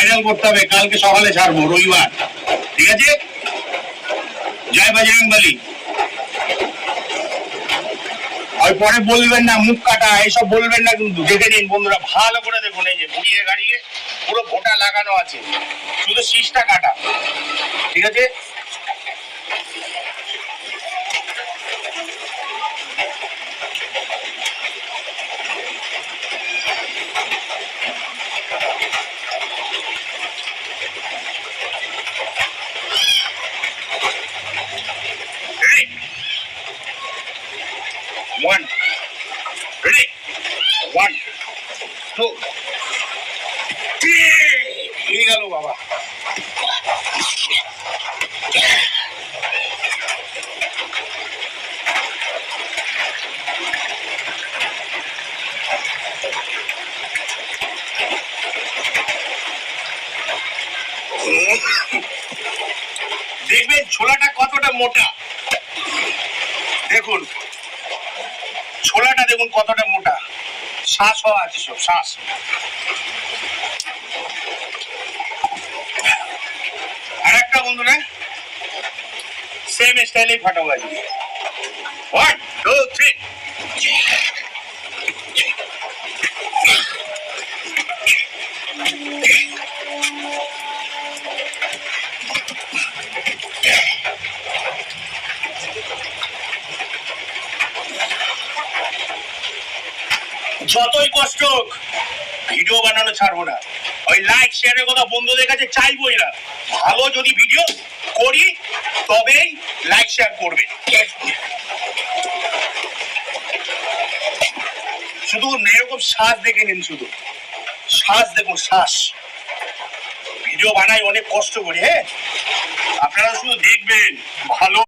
Viral করতে হবে, কালকে সকালে ছাড়বো, রবিবার, ঠিক আছে? জয় বজরংবলী। আর পরে বলবেন না মুখ কাটা, এইসব বলবেন না কিন্তু। দেখে নিন বন্ধুরা, ভালো করে দেখুন, এই যে ঘুরিয়ে গাড়িয়ে পুরো ভোটা লাগানো আছে, শুধু শীষটা কাটা, ঠিক আছে? One, ready? 1, 2, 3 হয়ে গেল বাবা। দেখবেন ছোলাটা কতটা মোটা, দেখুন ছোলাটা দেখুন কতটা মোটা, শ্বাস হওয়া আছে, সব শ্বাস। আর একটা বন্ধুরা সেম স্টাইলে ফাটাবো আজকে। 1, 2, 3। যতই কষ্ট হোক ভিডিও বানানো ছাড়বো না। ওই লাইক শেয়ারের কথা বন্ধুদের কাছে চাইবই না। ভালো যদি ভিডিও করি তবেই লাইক শেয়ার করবে। শুধু এরকম শ্বাস দেখে নিন, শুধু শ্বাস দেখুন, শ্বাস। ভিডিও বানাই অনেক কষ্ট করি, হ্যাঁ, আপনারা শুধু দেখবেন ভালো।